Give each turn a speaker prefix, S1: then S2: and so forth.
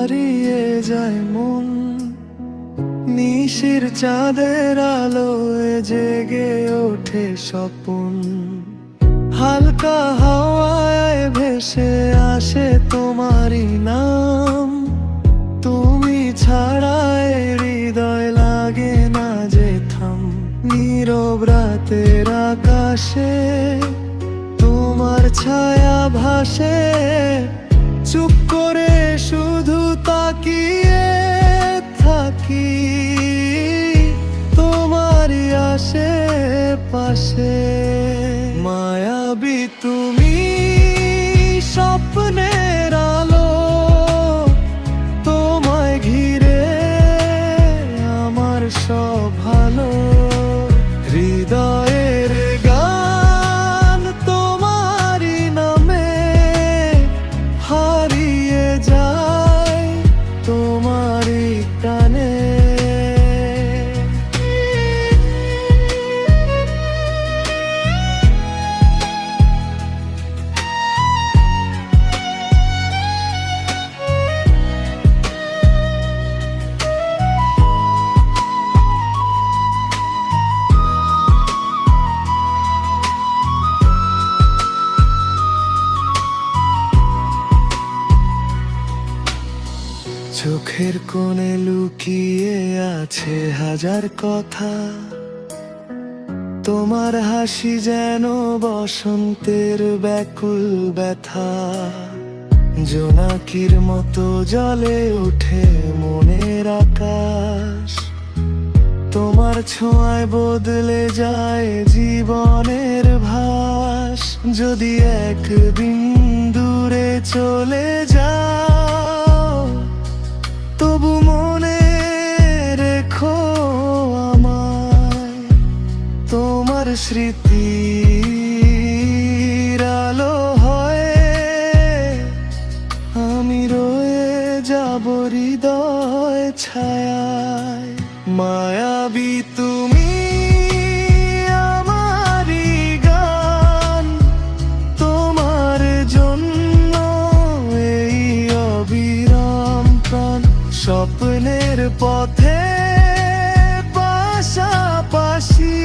S1: হারিয়ে যায় মন। নিশির চাঁদের আলোয় জেগে ওঠে স্বপন। হালকা হাওয়ায় ভেসে আসে তোমারই নাম। তুমি ছাড়াই হৃদয় লাগে না যে থাম। নীরব রাতের আকাশে তোমার ছায়া ভাসে। চুপ করে শুধু তাকিয়ে থাকি তোমারই আশেপাশে। মায়াবী তুমি, স্বপ্নের আলো, তোমায় ঘিরে আমার সব ভালো। হৃদয়ের গান তোমারই নামে হারিয়ে যায় তোমারই টানে। চোখের কোণে লুকিয়ে আছে হাজার কথা। তোমার হাসি যেন বসন্তের ব্যাকুল ব্যথা। জোনাকির মতো জ্বলে ওঠে মনের আকাশ। তোমার ছোঁয়ায় বদলে যায় জীবনের ভাস। যদি একদিন দূরে চলে যাও, তবু মনে রেখো আমায়। তোমার স্মৃতির আলো হয়ে আমি রয়ে যাব হৃদয় ছায়ায়। মায়াবী তুমি, আমারই গান, তোমার জন্য এই অবিরাম প্রাণ। স্বপ্নের পথে পাশাপাশি